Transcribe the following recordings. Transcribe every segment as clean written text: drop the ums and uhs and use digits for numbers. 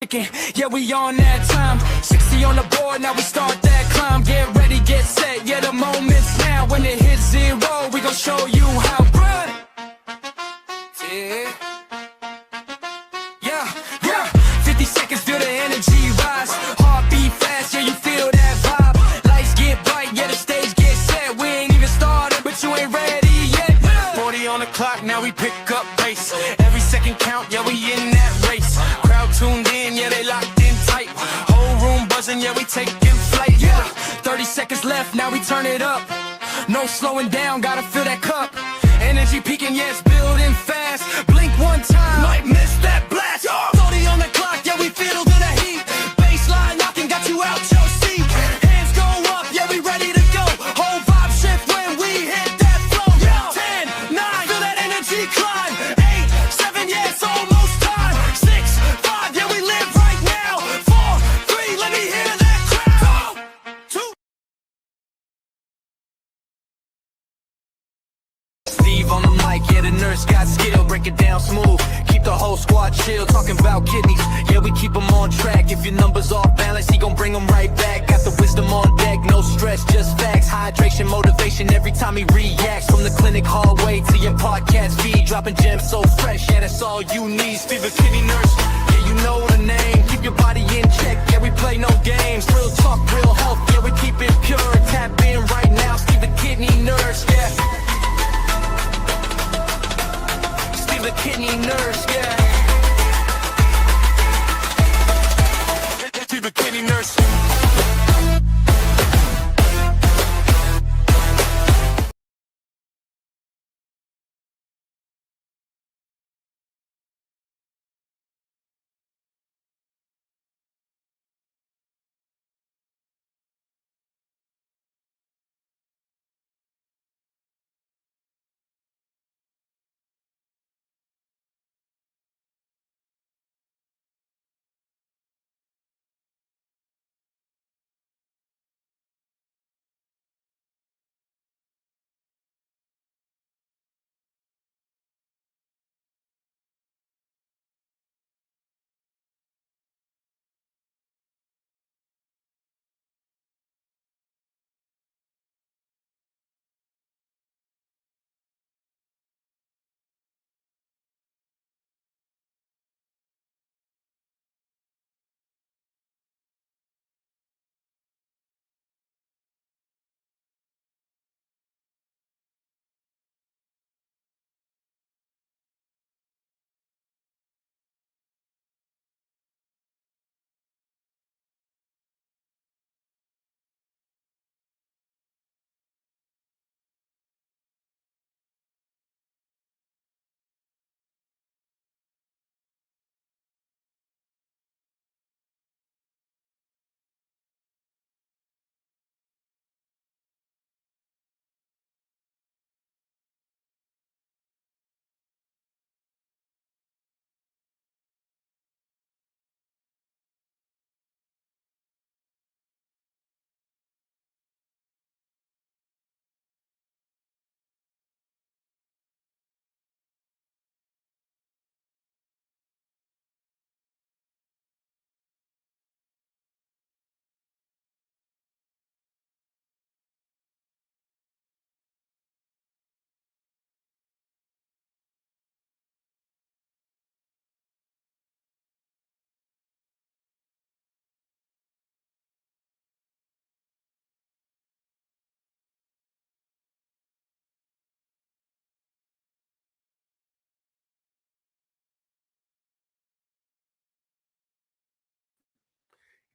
Yeah, we on that time. 60 on the board, now we start that climb. Get ready, get set, yeah, the moment's now. When it hits 0, we gon' show you how. Run! Yeah. Yeah. 50 seconds, feel the energy rise. Heartbeat fast, yeah, you feel that vibe. Lights get bright, yeah, the stage get set. We ain't even started, but you ain't ready yet. 40 on the clock, now we pick up pace. Every second count, yeah, we in that race. Crowd tuned in, yeah, they locked in tight. Whole room buzzing, yeah, we taking flight. Yeah, 30 seconds left, now we turn it up. No slowing down, gotta fill that cup. Energy peaking, yeah, it's building fast. Blink one time, might miss that blast. 40 on the clock, yeah, we feel the heat. Baseline knocking, got you out your seat. Hands go up, yeah, we ready to go. Whole vibe shift when we hit that flow. 10, 9, feel that energy climb. 8, 7, yeah, it's almost time. 6, 5, yeah, we live right now. 4, 3, let me hear that crowd. 2. Steve on the mic, yeah, the nurse got skill. Break it down smooth, keep the whole squad chill. Talking about kidneys, yeah, we keep them on track. If your numbers off balance, he gon' bring them right back. Got the wisdom on deck, no stress, just facts. Hydration, motivation, every time he reacts. From the clinic hallway to your podcast feed, dropping gems so fresh, yeah, that's all you need. Stevethekidneynurse, yeah, you know the name. Keep your body in check, yeah, we play no games. Real talk, real health, yeah, we keep it pure. Tap in right now, Stevethekidneynurse, yeah. Stevethekidneynurse, yeah. Stevethekidneynurse.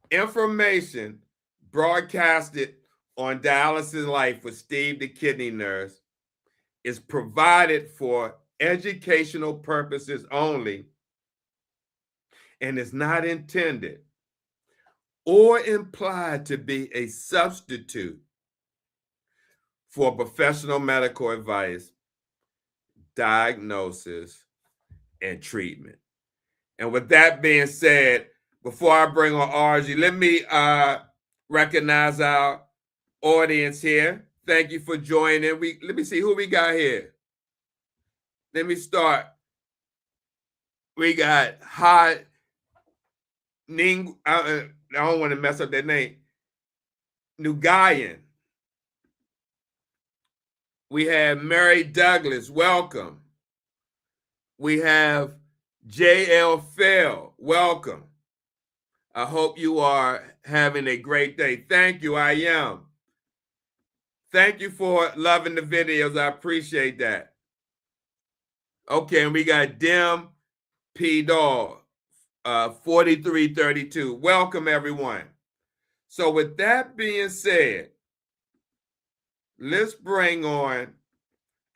Information broadcasted on Dialysis Life with Steve the Kidney Nurse is provided for educational purposes only and is not intended or implied to be a substitute for professional medical advice, diagnosis, and treatment. And with that being said, before I bring on Audrey, let me recognize our audience here. Thank you for joining. Let me see who we got here. Let me start. We got Ning, I don't want to mess up that name. Nugayan. We have Mary Douglas. Welcome. We have J.L. Fell. Welcome. I hope you are having a great day. Thank you. I am. Thank you for loving the videos. I appreciate that. Okay, and we got Dim P. Dog, 4332. Welcome, everyone. So with that being said, let's bring on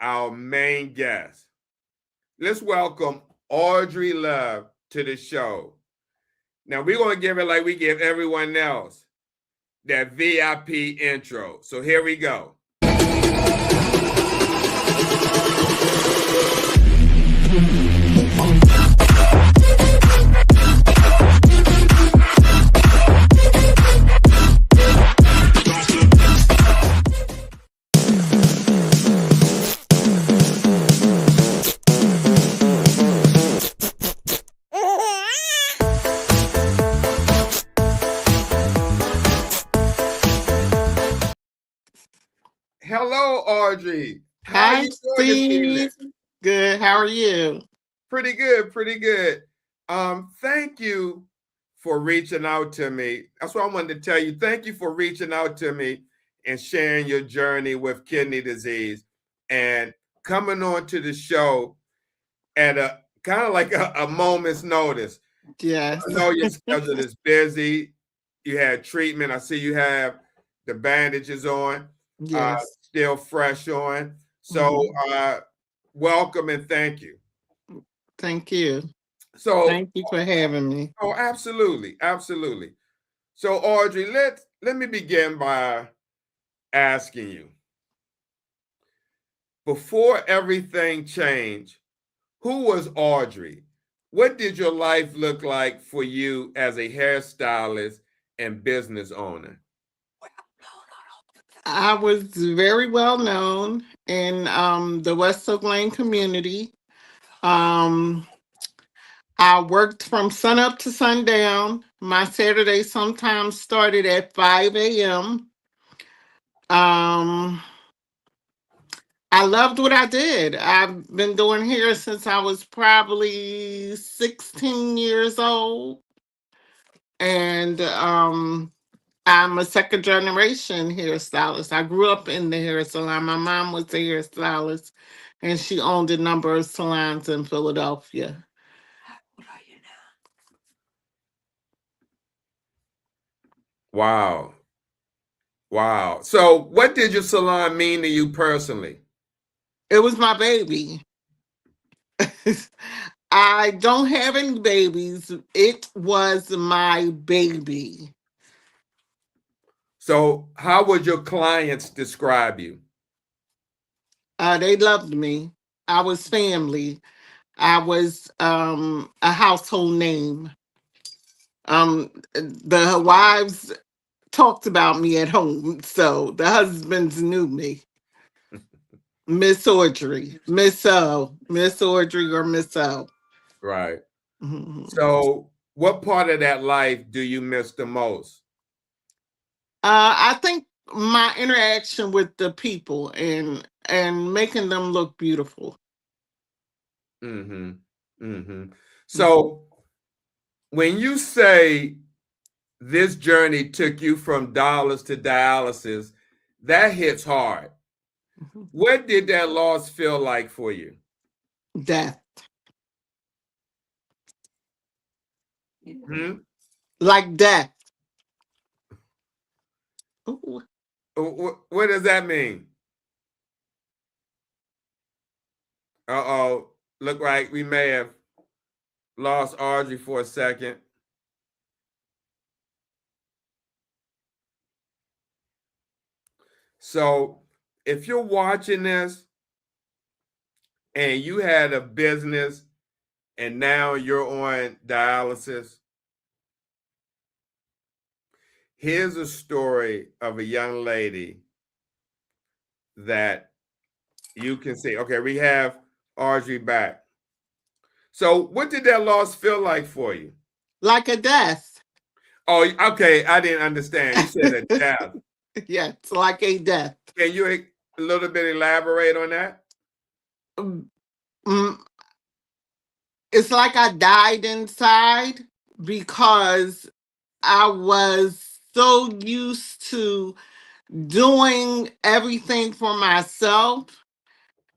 our main guest. Let's welcome Oudrey Love to the show. Now, we're going to give it like we give everyone else, that VIP intro. So here we go. Hello, Oudrey. How Hi, you doing this evening? Steve. Good. How are you? Pretty good, pretty good. Thank you for reaching out to me. That's what I wanted to tell you. Thank you for reaching out to me and sharing your journey with kidney disease and coming on to the show at a kind of like a moment's notice. Yes. I know your schedule is busy. You had treatment. I see you have the bandages on, Yes. still fresh on. So welcome and thank you. Thank you. So Thank you for having me. oh, absolutely, absolutely. So Oudrey, let me begin by asking you, before everything changed, who was Oudrey? What did your life look like for you as a hairstylist and business owner? I was very well known in the West Oak Lane community. I worked from sunup to sundown. My Saturday sometimes started at 5 a.m. I loved what I did. I've been doing hair since I was probably 16 years old. And I'm a second generation hairstylist. I grew up in the hair salon. My mom was a hairstylist and she owned a number of salons in Philadelphia. Wow. Wow. So what did your salon mean to you personally? It was my baby. I don't have any babies. It was my baby. So how would your clients describe you? They loved me. I was family. I was a household name. The wives talked about me at home, so the husbands knew me. Miss Audrey, Miss O, Miss Audrey, or Miss O. Right. Mhm. So what part of that life do you miss the most? I think my interaction with the people and making them look beautiful. Mm-hmm. Mm-hmm. Mhm. So when you say this journey took you from dollars to dialysis, that hits hard. Mhm. What did that loss feel like for you? Death, Hmm? like death. Ooh. What does that mean? Uh-oh. Look like we may have lost Audrey for a second. So if you're watching this and you had a business and now you're on dialysis, here's a story of a young lady that you can see. Okay, we have Audrey back. So what did that loss feel like for you? Like a death. Oh, okay. I didn't understand. You said a death. Yeah, it's like a death. Can you a little bit elaborate on that? Mm, it's like I died inside because I was so used to doing everything for myself.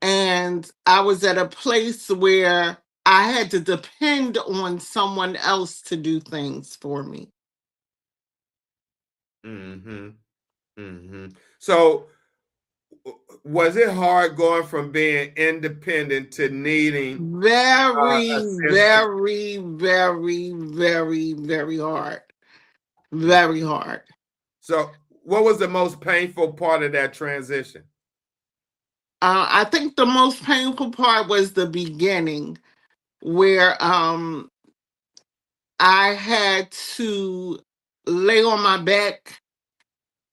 And I was at a place where I had to depend on someone else to do things for me. Mm-hmm. Mm-hmm. So was it hard going from being independent to needing Very, assistance? very, very, very, very hard. Very hard. So what was the most painful part of that transition? I think the most painful part was the beginning where I had to lay on my back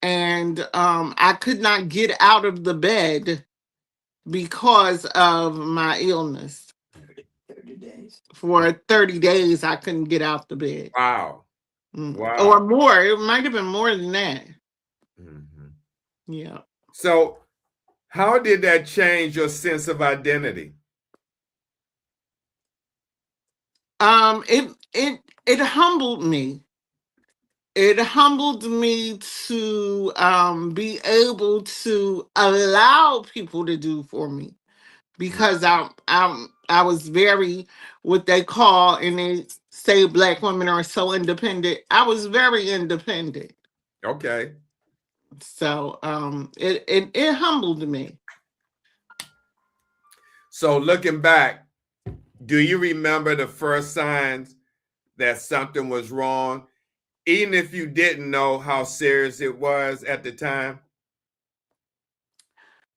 and I could not get out of the bed because of my illness. 30 days. For 30 days, I couldn't get out the bed. Wow. Or Wow. more. It might have been more than that. Mm-hmm. Yeah. So how did that change your sense of identity? It humbled me. It humbled me to be able to allow people to do for me because I was very what they call and they say Black women are so independent. I was very independent. Okay. So it humbled me. So looking back, do you remember the first signs that something was wrong, even if you didn't know how serious it was at the time?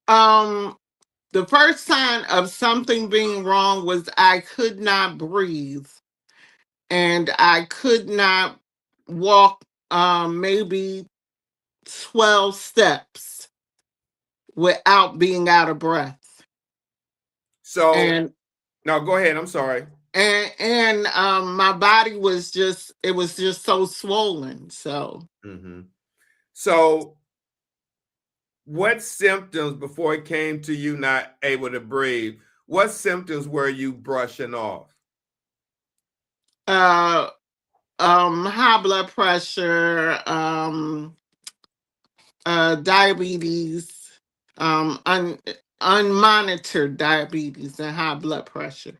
Um the first sign of something being wrong was I could not breathe and I could not walk maybe 12 steps without being out of breath. So And no, go ahead. I'm sorry. my body was just it was just so swollen. So Mm-hmm. So what symptoms before it came to you not able to breathe? What symptoms were you brushing off? uh high blood pressure, diabetes, unmonitored diabetes and high blood pressure.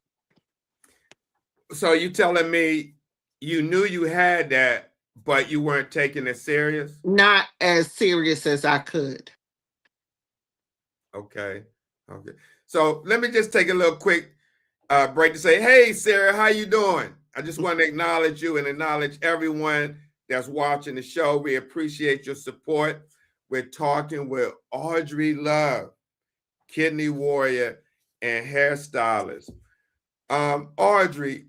So you telling me you knew you had that, but you weren't taking it serious? Not as serious as I could. Okay. Okay. So let me just take a little quick break to say, hey, Sarah, how you doing? I just want to acknowledge you and acknowledge everyone that's watching the show. We appreciate your support. We're talking with Oudrey Love, kidney warrior and hairstylist. Oudrey,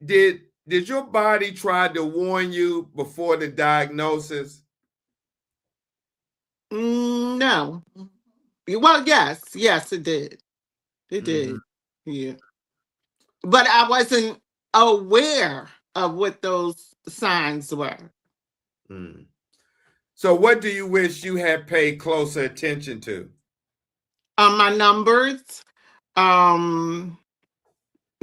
did your body try to warn you before the diagnosis? No. Well, yes, it did. It Mm-hmm. did. Yeah. But I wasn't aware of what those signs were. Mm. So what do you wish you had paid closer attention to? My numbers, um,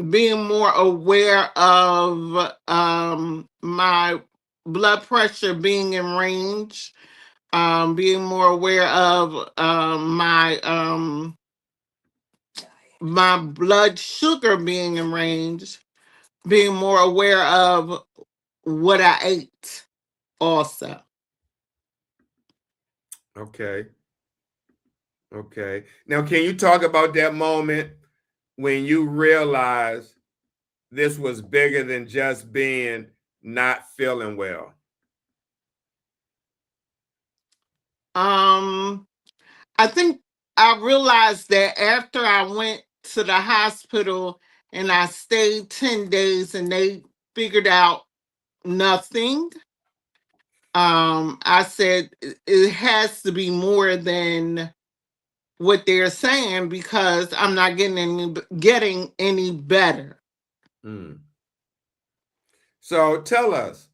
being more aware of my blood pressure being in range, being more aware of my blood sugar being in range, being more aware of what I ate also. Okay. Okay. Now, can you talk about that moment when you realized this was bigger than just being not feeling well? I think I realized that after I went to the hospital and I stayed 10 days and they figured out nothing. I said it has to be more than what they're saying because I'm not getting any better. Mm. So tell us,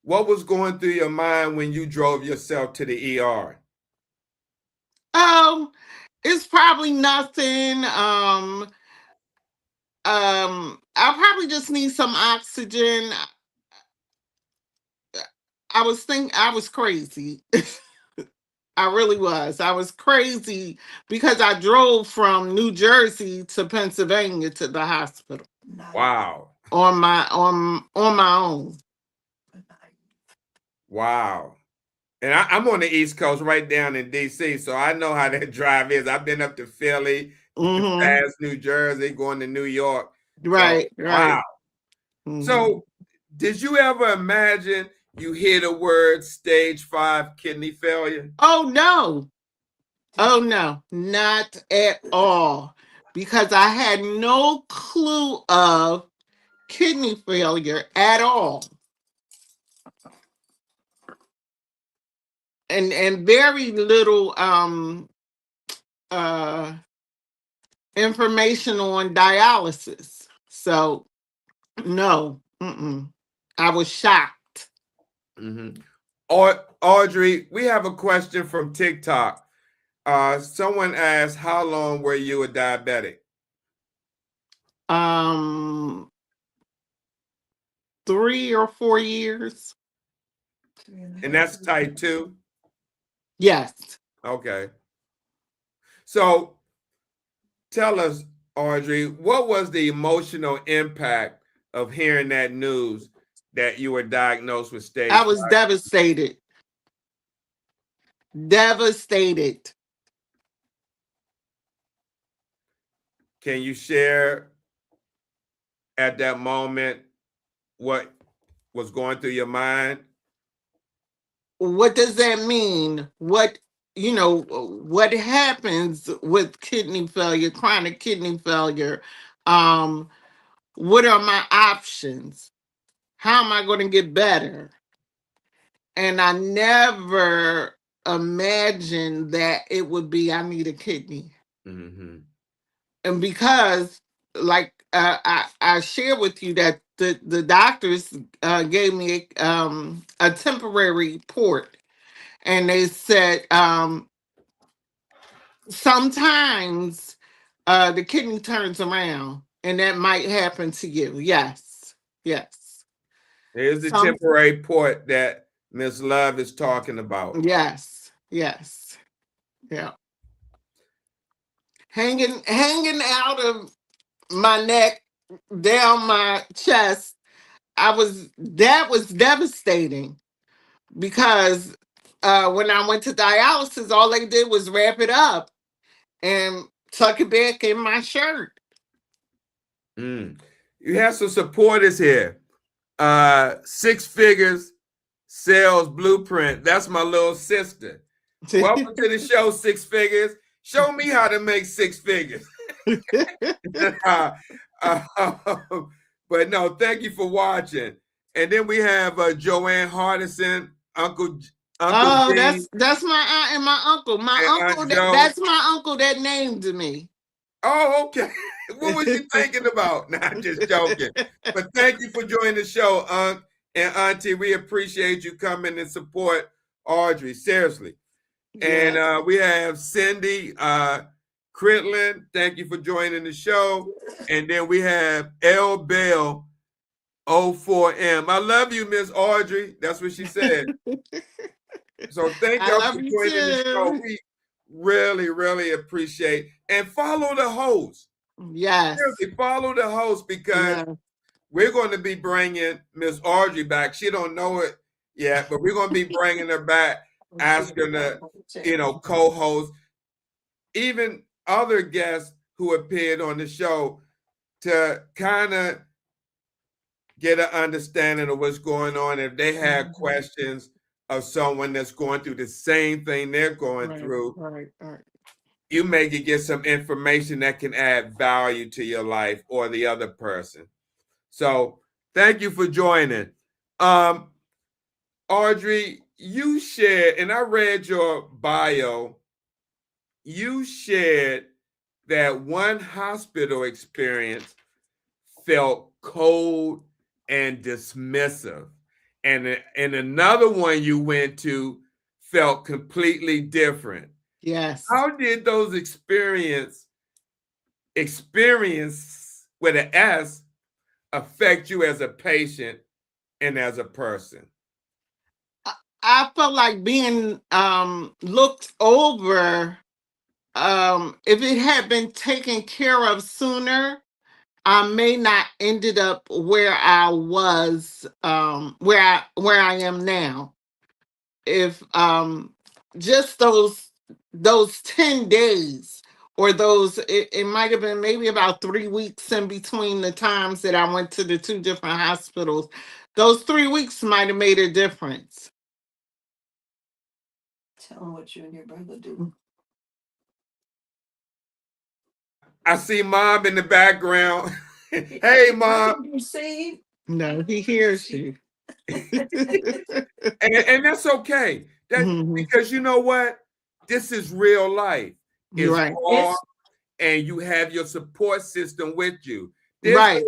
What was going through your mind when you drove yourself to the ER? It's probably nothing. I probably just need some oxygen. I was crazy. I really was. I was crazy because I drove from New Jersey to Pennsylvania to the hospital Wow. on my own. Wow. And I'm on the East Coast, right down in DC, so I know how that drive is. I've been up to Philly, Mm-hmm. past New Jersey, going to New York. So, Right, wow. right. Mm-hmm. So, did you ever imagine you hear the word stage 5 kidney failure? Oh no. Oh no, not at all. Because I had no clue of kidney failure at all. And very little uh information on dialysis. So no, I was shocked. Mm-hmm. Audrey, we have a question from TikTok. Someone asked, how long were you a diabetic? 3 or 4 years. And that's type 2? Yes. Okay. So tell us, Audrey, what was the emotional impact of hearing that news that you were diagnosed with stage I was 5? devastated. Devastated. Can you share at that moment what was going through your mind? What does that mean? What happens with kidney failure, chronic kidney failure? Um, what are my options? How am I going to get better? And I never imagined that it would be I need a kidney. Mm-hmm. And because, like I shared with you that the doctors gave me a temporary port, and they said sometimes the kidney turns around, and that might happen to you. Yes, yes. Here's the Some temporary port that Miss Love is talking about. Yes, yes, yeah. Hanging out of my neck down my chest. That was devastating because when I went to dialysis, all they did was wrap it up and tuck it back in my shirt. Mm. You have some supporters here. 6 Figures Sales Blueprint. That's my little sister. Welcome to the show, 6 Figures. Show me how to make 6 figures. But no, thank you for watching. And then we have Joanne Hardison, Uncle Oh, Gene, that's my aunt and my uncle. My and uncle Aunt Joe. that's my uncle that named me. Oh, okay. What was you thinking about? Nah, I'm just joking. But thank you for joining the show, Unc and Auntie. We appreciate you coming and support Audrey. Seriously. Yes. And we have Cindy Critlin. Thank you for joining the show. And then we have L Bell 04M. I love you, Miss Audrey. That's what she said. So thank I y'all love for you joining the show. too. We really, really appreciate. And follow the host. Yes. Seriously, follow the host because Yeah. we're going to be bringing Miss Audrey back. She don't know it yet, but we're going to be bringing her back, asking her, co-host, even other guests who appeared on the show to kind of get an understanding of what's going on. If they had questions of someone that's going through the same thing they're going through, Right. you may get some information that can add value to your life or the other person. So thank you for joining. Audrey, you shared, and I read your bio, you shared that one hospital experience felt cold and dismissive. and another one you went to felt completely different. Yes. How did those experience with an S affect you as a patient and as a person? I felt like being looked over. If it had been taken care of sooner, I may not ended up where I was, where I am now. If just those 10 days, or it might have been maybe about 3 weeks in between the times that I went to the two different hospitals. Those 3 weeks might have made a difference. Tell them what you and your brother do. I see Mom in the background. Hey, Mom. You see? No, he hears you. And that's okay. That's because you know what? This is real life. It's Right. raw, and you have your support system with you. Right.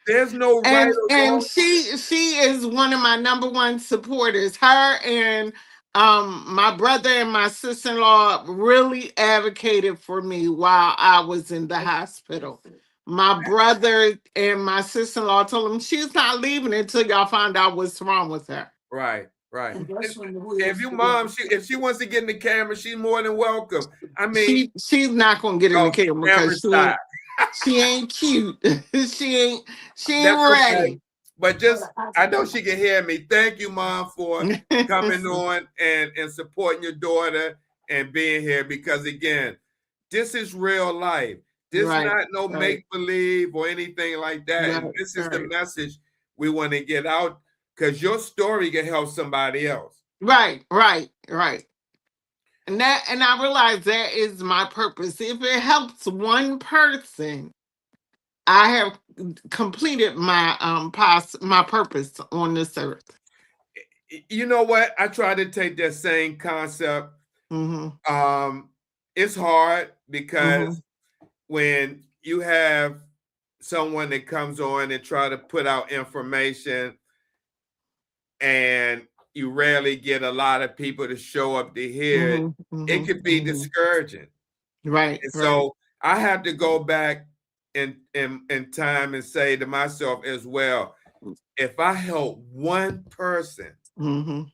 There's no right or And wrong. she is one of my number one supporters. Her and my brother and my sister-in-law really advocated for me while I was in the hospital. My brother and my sister-in-law told him she's not leaving until y'all find out what's wrong with her. Right. And that's when the If your mom, if she wants to get in the camera, she's more than welcome. I mean, she's not gonna get in the camera because she ain't cute. she ain't ready. Okay. But just, I know she can hear me. Thank you, Mom, for coming on and supporting your daughter and being here, because again, this is real life. This is not no make-believe or anything like that. And this is the message we want to get out, because your story can help somebody else. Right. And I realize that is my purpose. If it helps one person, I have completed my my purpose on this earth. You know what? I try to take that same concept. It's hard because when you have someone that comes on and try to put out information, and you rarely get a lot of people to show up to hear it, it could be discouraging. Right. And so I have to go back in time and say to myself as well, if I help one person, then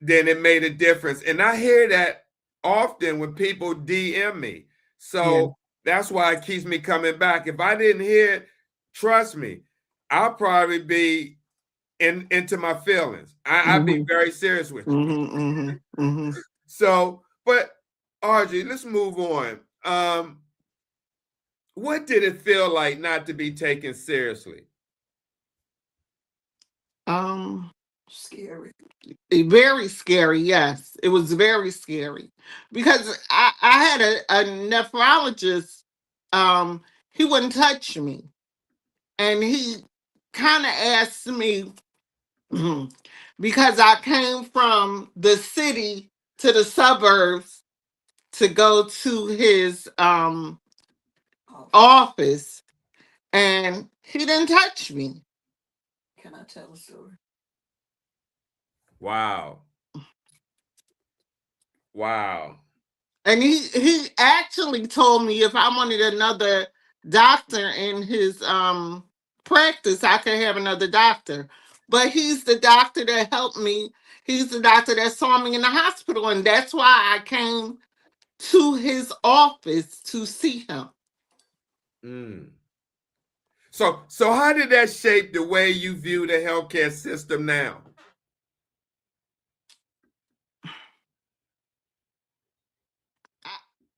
it made a difference. And I hear that often when people DM me. So that's why it keeps me coming back. If I didn't hear it, trust me, I'll probably be into my feelings. I'll be very serious with you. So, but Audrey, let's move on. What did it feel like not to be taken seriously? Scary. Very scary, yes. It was very scary because I had a nephrologist, he wouldn't touch me. And he kind of asked me, because I came from the city to the suburbs to go to his office, and he didn't touch me. Can I tell a story? Wow. And he actually told me if I wanted another doctor in his practice, I could have another doctor. But he's the doctor that helped me. He's the doctor that saw me in the hospital, and that's why I came to his office to see him. So how did that shape the way you view the healthcare system now?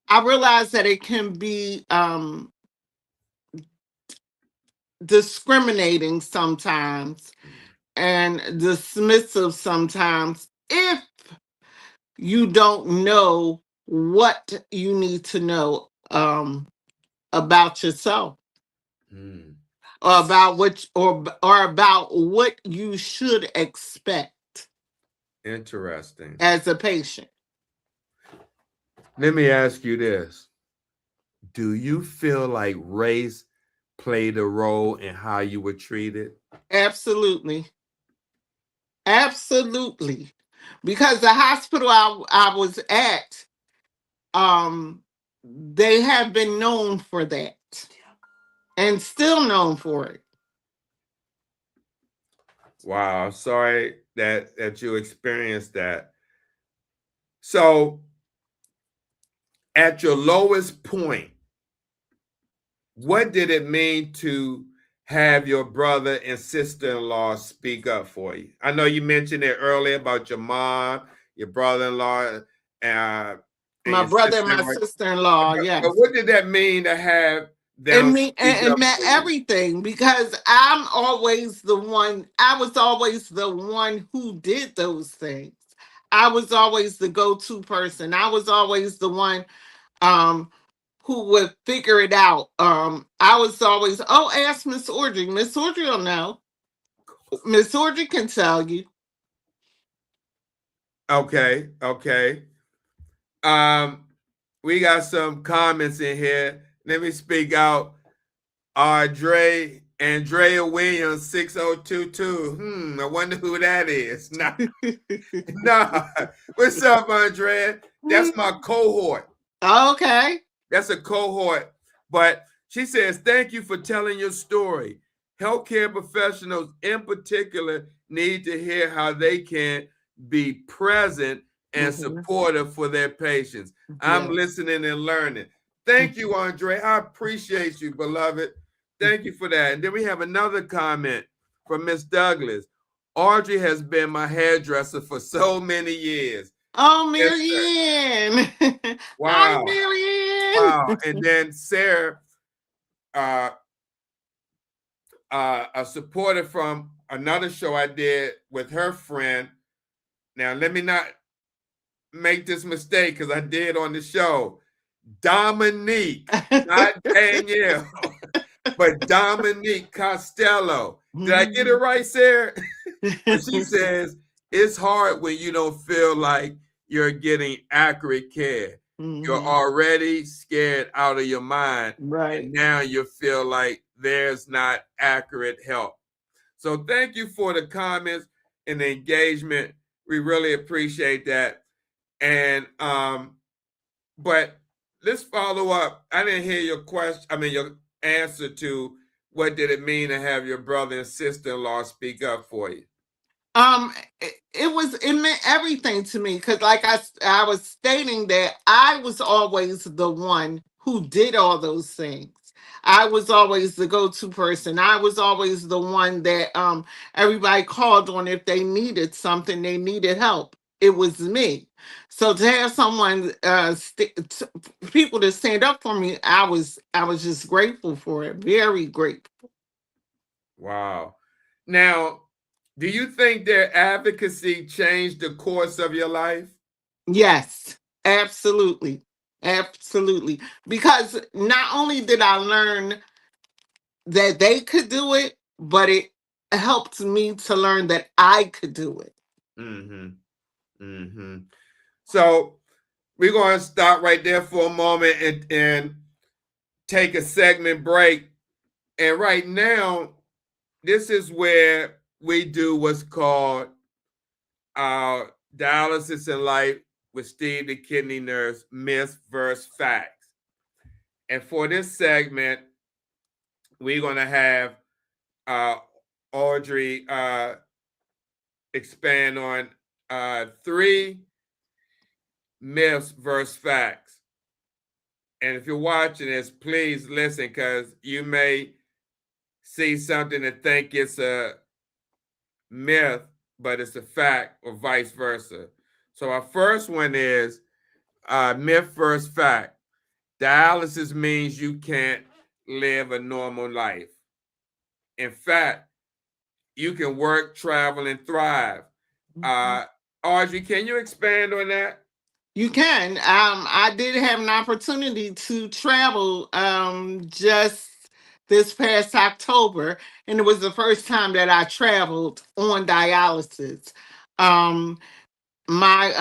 I realize that it can be discriminating sometimes and dismissive sometimes if you don't know what you need to know about yourself, or about about what you should expect. Interesting. As a patient. Let me ask you this. Do you feel like race played a role in how you were treated? Absolutely. Absolutely. Because the hospital I was at, they have been known for that and still known for it. Wow, sorry that you experienced that. So, at your lowest point, what did it mean to have your brother and sister-in-law speak up for you? I know you mentioned it earlier about your mom, your brother-in-law, and My your brother and my sister-in-law. sister-in-law, But yes. what did that mean to have them speak It up meant for you? everything because I'm always the one, I was always the one who did those things. I was always the go-to person. I was always the one um who would figure it out. I was always, oh, ask Miss Audrey. Miss Audrey will know. Miss Audrey can tell you. Okay, okay. Um, we got some comments in here. Let me speak out. Andrea Williams 6022. I wonder who that is. Nah, nah. What's up, Andrea? That's my cohort. Okay. That's a cohort. But she says, thank you for telling your story. Healthcare professionals in particular need to hear how they can be present and Mhm. supportive for their patients. I'm Yes. listening and learning. Thank you, Andre. I appreciate you, beloved. Thank you for that. And then we have another comment from Miss Douglas. Audrey has been my hairdresser for so many years. Oh, Yes, sir. Marianne. Hi, Wow. Wow. Marianne. And then Sarah, uh, a supporter from another show I did with her friend. Now, let me not make this mistake because I did on the show. Dominique, not Danielle, but Dominique Costello. Did I get it right, Sarah? But she says it's hard when you don't feel like you're getting accurate care. You're Mhm. already scared out of your mind, Right. and now you feel like there's not accurate help. So thank you for the comments and the engagement. We really appreciate that. And but let's follow up. I didn't hear your question. I mean your answer to what did it mean to have your brother and sister-in-law speak up for you? It meant everything to me because, like I was stating that I was always the one who did all those things. I was always the go-to person. I was always the one that everybody called on if they needed something, they needed help. It was me. So to have someone, people to stand up for me, I was just grateful for it. Very grateful. Wow. Now, do you think their advocacy changed the course of your life? Yes, absolutely. Absolutely. Because not only did I learn that they could do it, but it helped me to learn that I could do it. Mm-hmm. Mm-hmm. So we're going to stop right there for a moment and take a segment break. And right now, this is where we do what's called our dialysis in life with Steve the Kidney Nurse, myths versus facts. And for this segment, we're going to have uh, Audrey expand on three myths versus facts. And if you're watching this, please listen because you may see something and think it's a myth, but it's a fact, or vice versa. So our first one is myth versus fact. Dialysis means you can't live a normal life. In fact, you can work, travel, and thrive. Uh, Audrey, can you expand on that? You can. I did have an opportunity to travel just this past October, and it was the first time that I traveled on dialysis. Um, my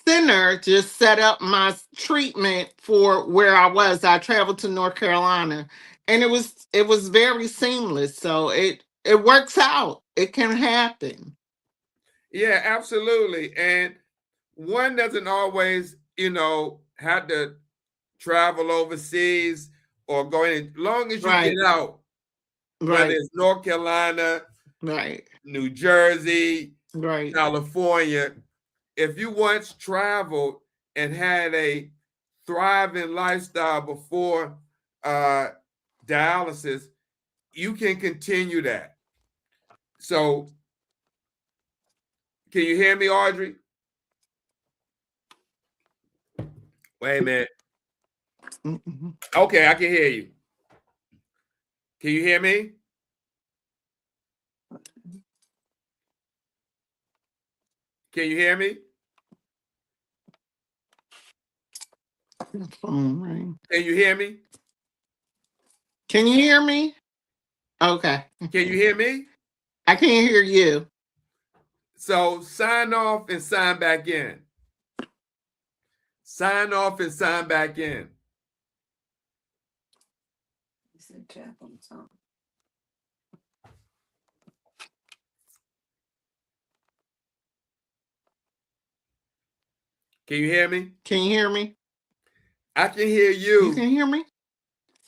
center just set up my treatment for where I was. I traveled to North Carolina, and it was very seamless. So it works out. It can happen. Yeah, absolutely. And one doesn't always, have to travel overseas or go in. As long as you Right. get out, whether Right. it's North Carolina, Right. New Jersey, Right. California, if you once traveled and had a thriving lifestyle before dialysis, you can continue that. So, can you hear me, Audrey? Wait a minute. Mhm. Okay, I can hear you. Can you hear me? Can you hear me? Phone ring. Can you hear me? Can you hear me? Okay. Can you hear me? I can't hear you. So sign off and sign back in. Sign off and sign back in. He said tap on something. Can you hear me? Can you hear me? I can hear You you. can hear me?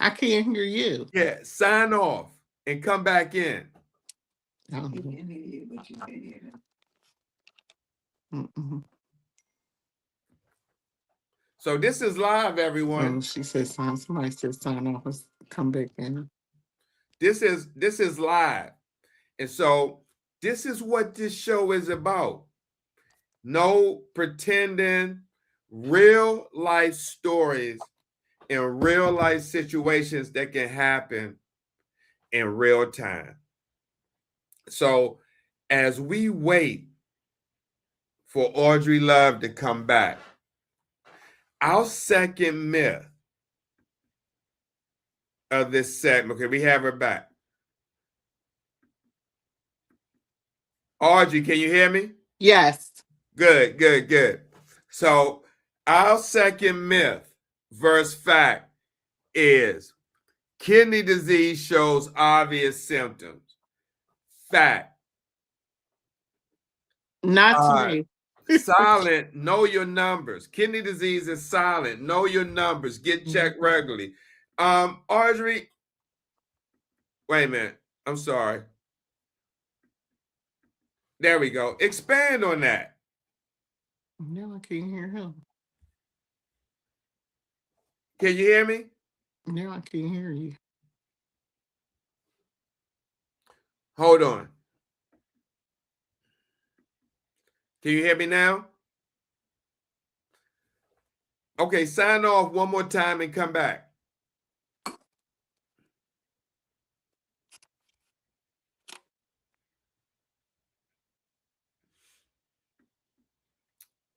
I can't hear you. Yeah, sign off and come back in. He can hear you, but you can't hear him. Mm-mm. So this is live, everyone. Oh, she said sign. Somebody said sign off and come back in. This is live. And so this is what this show is about. No pretending, real life stories in real life situations that can happen in real time. So as we wait for Oudrey Love to come back, our second myth of this segment, okay, we have her back. Audrey, can you hear me? Yes. Good, good, good. So our second myth versus fact is kidney disease shows obvious symptoms. Fact. Not to me. Silent, know your numbers. Kidney disease is silent. Know your numbers. Get checked regularly. Audrey, wait a minute. I'm sorry. There we go. Expand on that. No, I can't hear him. Can you hear me? No, I can't hear you. Hold on. Can you hear me now? Okay, sign off one more time and come back.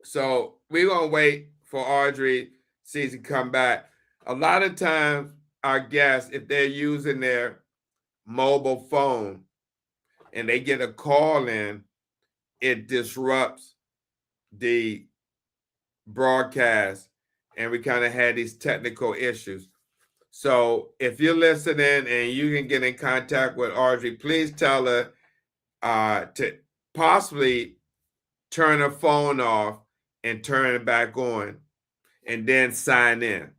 So we're gonna wait for Audrey see to come back. A lot of times, our guests, if they're using their mobile phone and they get a call in, it disrupts the broadcast, and we kind of had these technical issues. So if you're listening and you can get in contact with Audrey, please tell her to possibly turn her phone off and turn it back on and then sign in.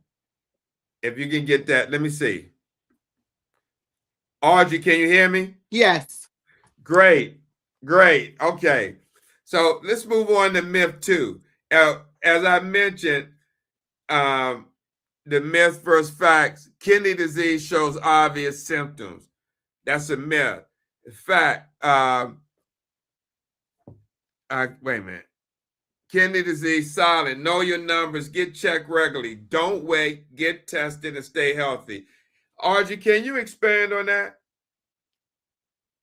If you can get that, let me see. Audrey, can you hear me? Yes. Great, great. Okay. So let's move on to myth 2. As I mentioned, the myth versus facts, kidney disease shows obvious symptoms. That's a myth. In fact, wait a minute. Kidney disease silent. Know your numbers. Get checked regularly. Don't wait. Get tested and stay healthy. Audrey, can you expand on that?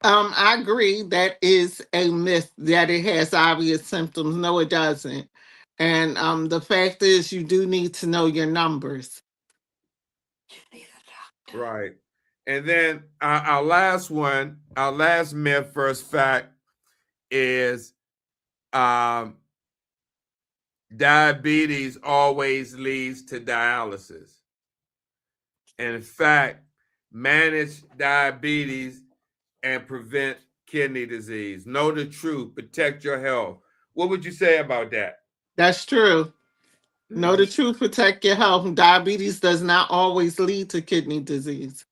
I agree that is a myth that it has obvious symptoms. No, it doesn't. And the fact is you do need to know your numbers. You need a doctor. Right. And then our last one, our last myth versus fact is diabetes always leads to dialysis. And in fact, manage diabetes and prevent kidney disease. Know the truth, protect your health. What would you say about that? That's true. Know the truth, protect your health. Diabetes does not always lead to kidney disease.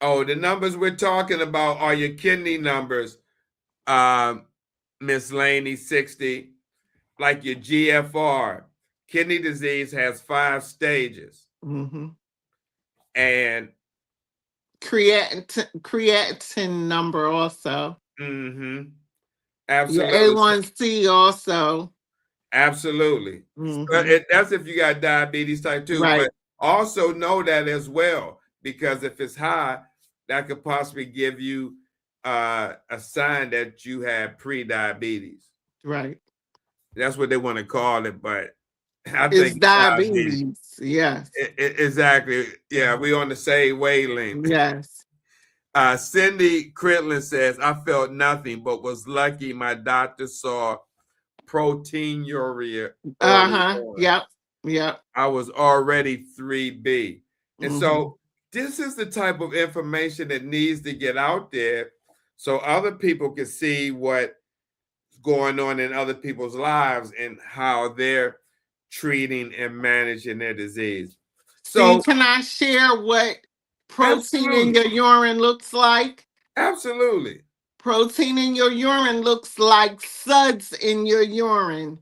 Oh, the numbers we're talking about are your kidney numbers, Miss Laney, 60, like your GFR. Kidney disease has 5 stages. Mm-hmm. And creatine number also. Mm-hmm. Your Absolutely. A1C also. Absolutely. Mm-hmm. That's if you got diabetes type 2. Right. But also know that as well, because if it's high, that could possibly give you a sign that you have pre-diabetes. Right. That's what they want to call it, but I It's think diabetes. Yes. Exactly. Yeah, we on the same wavelength. Yes. Cindy Critlin says, I felt nothing, but was lucky my doctor saw proteinuria early on. Yep. Yep. I was already 3B. And Mm-hmm. so this is the type of information that needs to get out there so other people can see what's going on in other people's lives and how they're treating and managing their disease. So can I share what protein in absolutely. your urine looks like? Absolutely. Protein in your urine looks like suds in your urine.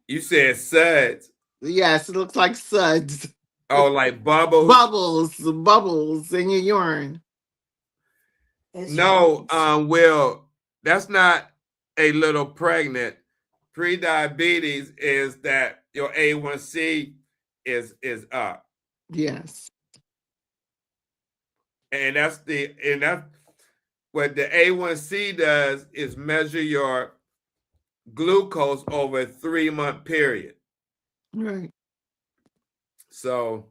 You said suds. Yes, it looks like suds. Oh, like bubbles? Bubbles in your urine. No, Will, that's not a little pregnant. Pre-diabetes is that your A1C is up. Yes. And that's what the A1C does is measure your glucose over a 3-month period. Right. So,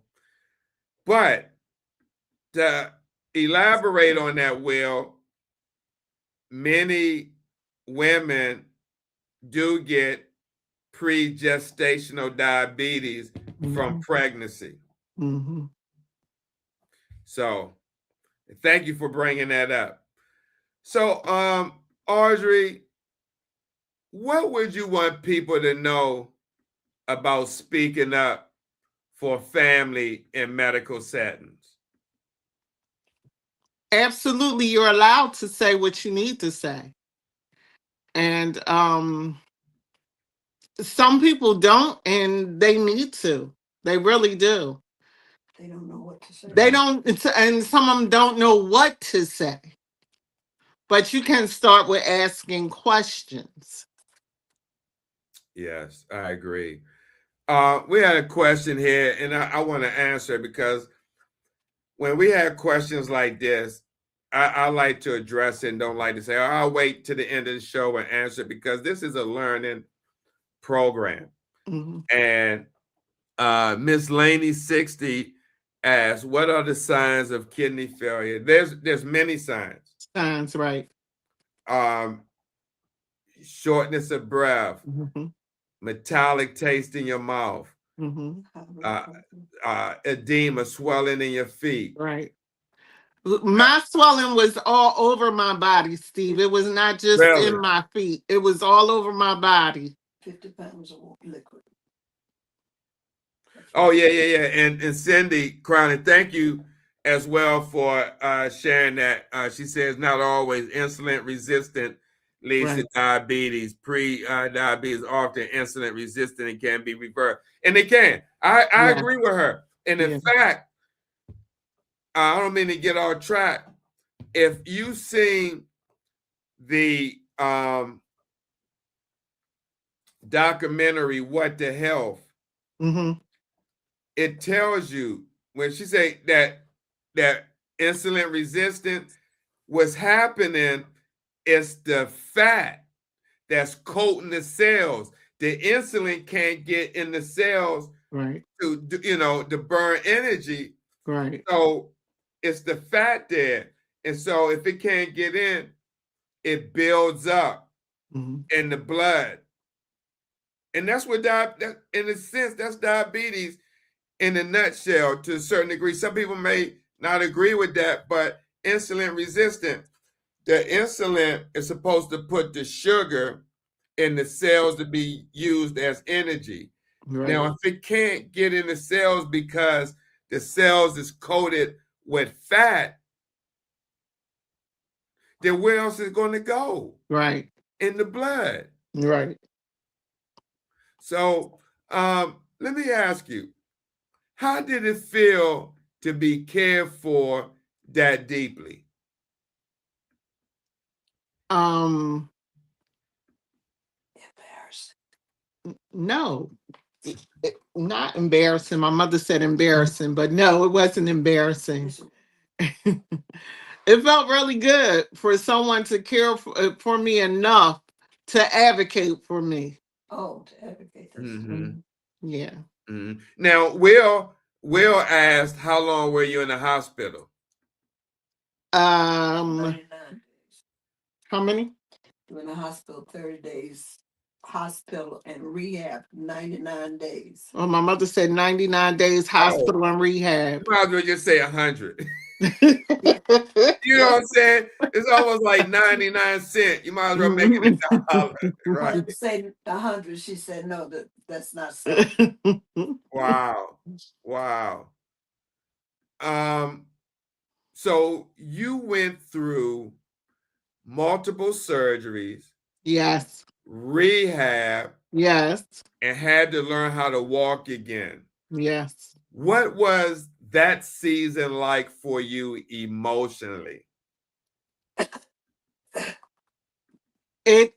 but to elaborate on that, Will, many women do get pre-gestational diabetes from pregnancy. Mm-hmm. So thank you for bringing that up. So, Audrey, what would you want people to know about speaking up for family in medical settings? Absolutely, you're allowed to say what you need to say. And some people don't, and they need to. They really do. They don't know what to say. They don't, and some of them don't know what to say. But you can start with asking questions. Yes, I agree. We had a question here, and I want to answer it because when we have questions like this, I like to address it and don't like to say, oh, I'll wait to the end of the show and answer it, because this is a learning program. Mm-hmm. And Miss Laney, 60, asks, what are the signs of kidney failure? There's many signs. Signs, right. Shortness of breath, Mm-hmm. metallic taste in your mouth, Mm-hmm. edema, swelling in your feet. Right. My swelling was all over my body, Steve. It was not just Really? in my feet. It was all over my body. 50 pounds of liquid. Oh, yeah. And Cindy Crowley, thank you as well for sharing that. She says not always insulin resistant leads to diabetes. Pre-diabetes often insulin resistant and can be reversed. And they can. I agree with her. And in fact, I don't mean to get off track. If you've seen the documentary What the Health, it tells you, when she say that insulin resistant, what's happening is the fat that's coating the cells. The insulin can't get in the cells to burn energy. Right. So it's the fat there. And so if it can't get in, it builds up in the blood. And that's what in a sense, that's diabetes in a nutshell to a certain degree. Some people may not agree with that, but insulin resistant, the insulin is supposed to put the sugar in the cells to be used as energy. Right. Now, if it can't get in the cells because the cells is coated with fat, then where else is it going to go? Right. In the blood. Right. So let me ask you, how did it feel to be cared for that deeply? Embarrassing. No, not embarrassing. My mother said embarrassing, but no, it wasn't embarrassing. It felt really good for someone to care for me enough to advocate for me. Oh, to advocate. Yeah. Now, Will asked, how long were you in the hospital? 99 days. How many? You were in the hospital 30 days. Hospital and rehab 99 days. Well, my mother said 99 days hospital and rehab. You might as well just say 100. You know what I'm saying? It's almost like 99 cents. You might as well make it $1. Right. Say 100. She said, no, that's not so. Wow. So you went through multiple surgeries, Yes. rehab, Yes. and had to learn how to walk again. Yes. What was that season like for you emotionally? It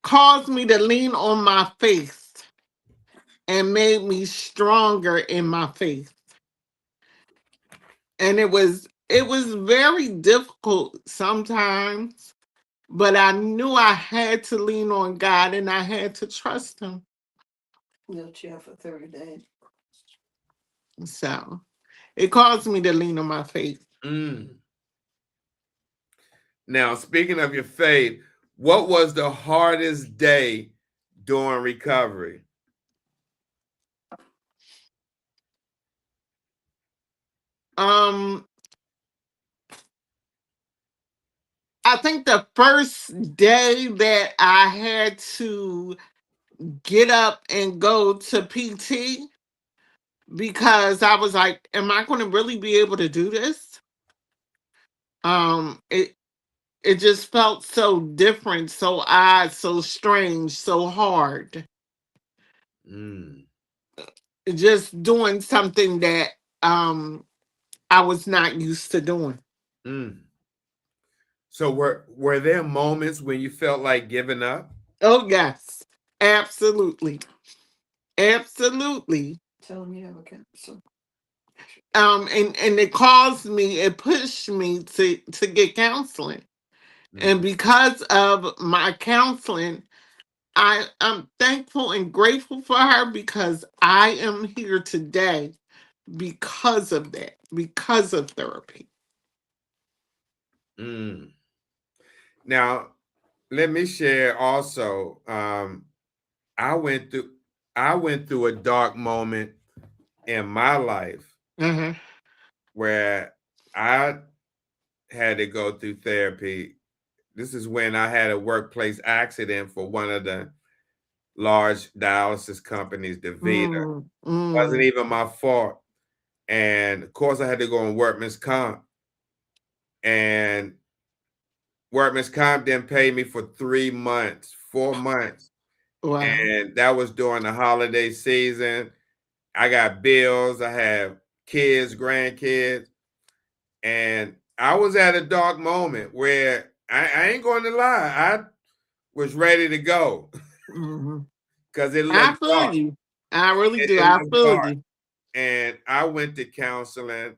caused me to lean on my faith and made me stronger in my faith. And it was very difficult sometimes, but I knew I had to lean on God and I had to trust him. Wheelchair for 30 days. So it caused me to lean on my faith. Now, speaking of your faith, what was the hardest day during recovery? I think the first day that I had to get up and go to PT, because I was like, am I going to really be able to do this? It just felt so different, so odd, so strange, so hard. Just doing something that I was not used to doing. So were there moments when you felt like giving up? Oh yes, absolutely. Absolutely. Tell me you have a cancer. And it pushed me to get counseling. And because of my counseling, I'm thankful and grateful for her, because I am here today because of that, because of therapy. Now, let me share also. I went through a dark moment in my life where I had to go through therapy. This is when I had a workplace accident for one of the large dialysis companies, DaVita. Wasn't even my fault. And of course, I had to go on workman's comp. And workman's comp didn't pay me for 3 months, 4 months. Wow. And that was during the holiday season. I got bills. I have kids, grandkids. And I was at a dark moment where I ain't going to lie. I was ready to go because it looked I feel dark. you. I really do. It I looked feel dark. you. And I went to counseling,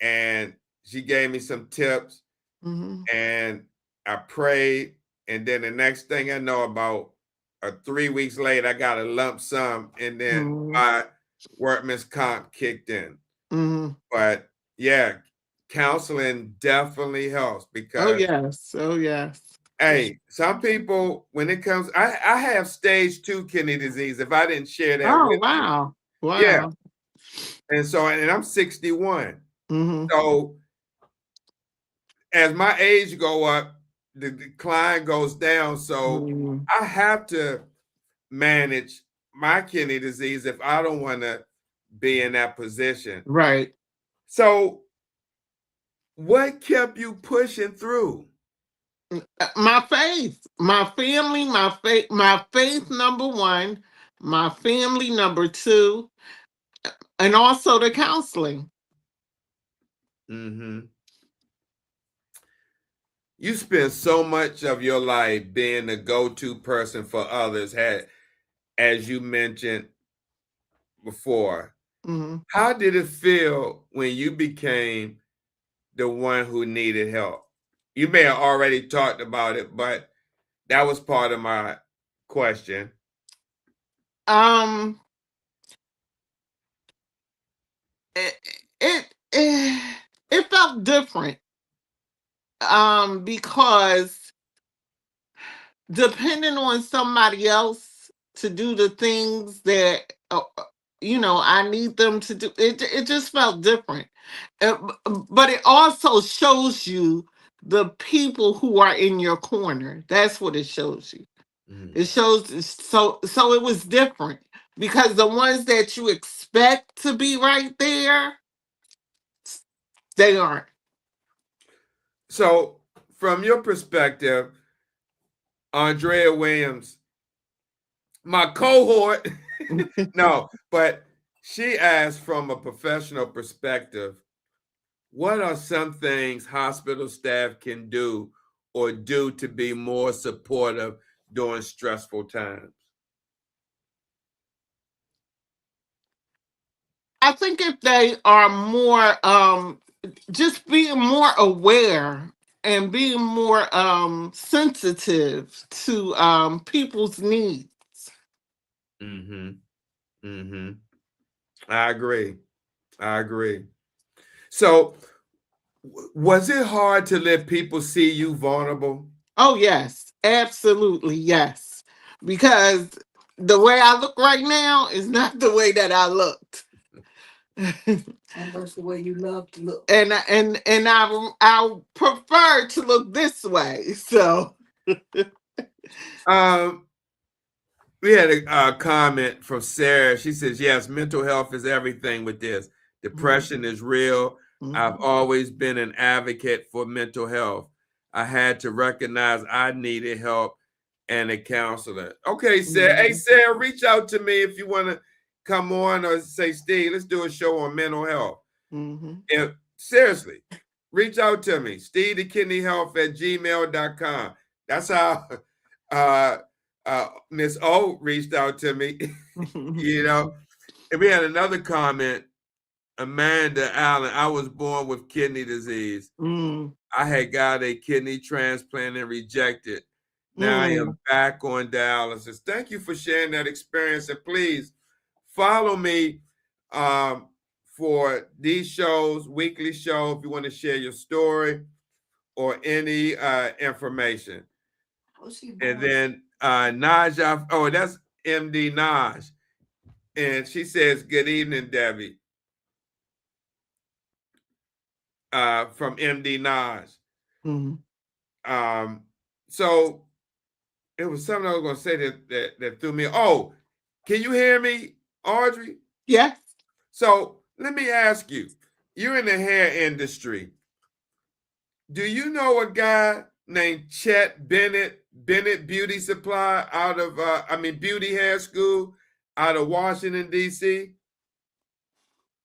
and she gave me some tips, and I prayed. And then the next thing I know, about 3 weeks later, I got a lump sum, and then my workman's comp kicked in. But yeah, counseling definitely helps because Oh yes. Hey, some people, when it comes, I have stage 2 kidney disease. If I didn't share that Oh, with you, wow. yeah. Wow. And so, and I'm 61. Mm-hmm. So as my age go up, the decline goes down. So Mm-hmm. I have to manage my kidney disease if I don't want to be in that position. Right. So what kept you pushing through? My faith, my family, my faith number one, my family number two, and also the counseling. Mm-hmm. You spend so much of your life being the go-to person for others, as you mentioned before. Mm-hmm. How did it feel when you became the one who needed help? You may have already talked about it, but that was part of my question. Um, it, it it felt different. Because depending on somebody else to do the things that I need them to do, it just felt different. But it also shows you the people who are in your corner. That's what it shows you. Mm. It shows, so it was different because the ones that you expect to be right there, they aren't. So, from your perspective, Andrea Williams, my cohort, no, but she asked from a professional perspective, what are some things hospital staff can do or do to be more supportive during stressful times? I think if they are more just being more aware and being more sensitive to people's needs. Mm-hmm. Mm-hmm. I agree. I agree. So, was it hard to let people see you vulnerable? Oh yes, absolutely yes. Because the way I look right now is not the way that I looked. And that's the way you love to look. And I prefer to look this way. So Um, we had a comment from Sarah. She says, yes, mental health is everything with this. Depression is real. I've mhm. always been an advocate for mental health. I had to recognize I needed help and a counselor. Okay, Sarah. Hey, Mhm. Sarah, reach out to me if you want to come on or say, Steve, let's do a show on mental health. Mhm. If, seriously, reach out to me, stevethekidneyhealth@gmail.com. That's how Miss O reached out to me. You know, and we had another comment, Amanda Allen. I was born with kidney disease. Mm, I had got a kidney transplant and rejected. Now I mm, am back on dialysis. Thank you for sharing that experience. And please follow me um, for these shows, weekly show, if you want to share your story or any information. How's she And born? then Naja, oh, that's MD Naj. And she says, good evening, Debbie, from MD Naj. mm. Um, so it was something I was going to say that threw me. Oh, can you hear me, Audrey? Yes. So let me ask you, you're in the hair industry. Do you know a guy named Chet Bennett Beauty Supply out of Beauty Hair School out of Washington, D.C.?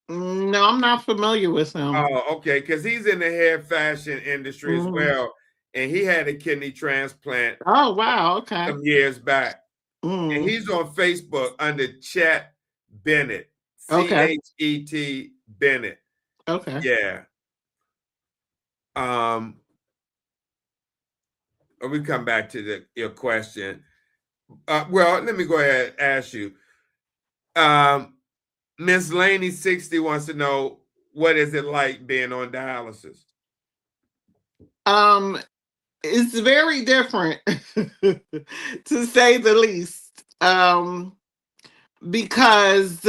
No, I'm not familiar with him. Oh, okay, because he's in the hair fashion industry as Mhm. well. And he had a kidney transplant Oh, wow. Okay. some years back. And Mm. he's on Facebook under Chet Bennett, Okay. Chet Bennett. Okay. Yeah. Um, we come back to your question. Well, let me go ahead and ask you. Miss Laney 60 wants to know, what is it like being on dialysis? Um, It's very different, to say the least. Because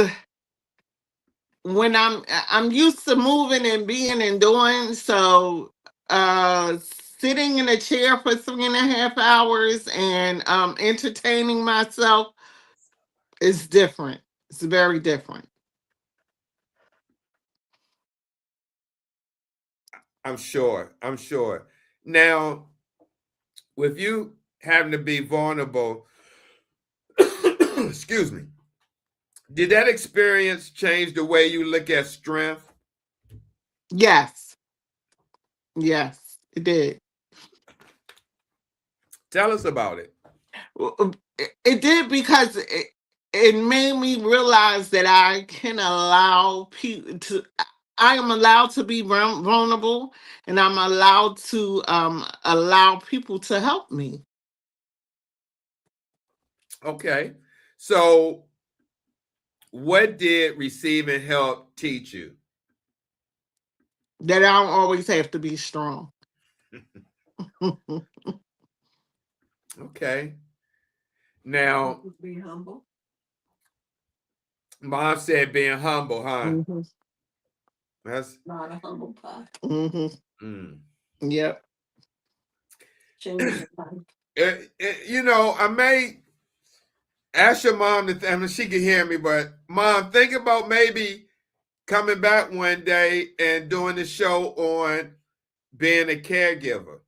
when I'm used to moving and being and doing, so sitting in a chair for 3.5 hours and entertaining myself is different. It's very different. I'm sure. I'm sure. Now, with you having to be vulnerable, excuse me, did that experience change the way you look at strength? Yes, yes, it did. Tell us about it. It did, because it made me realize that I can allow people to. I am allowed to be vulnerable, and I'm allowed to allow people to help me. Okay. So, what did receiving help teach you? That I don't always have to be strong. Okay. Now, Be humble. Mom said being humble, huh? Hmm. That's Not a humble pie. Hmm. mm. Yep. Change your life. I may ask your mom to, I mean, she can hear me, but Mom, think about maybe coming back one day and doing the show on being a caregiver.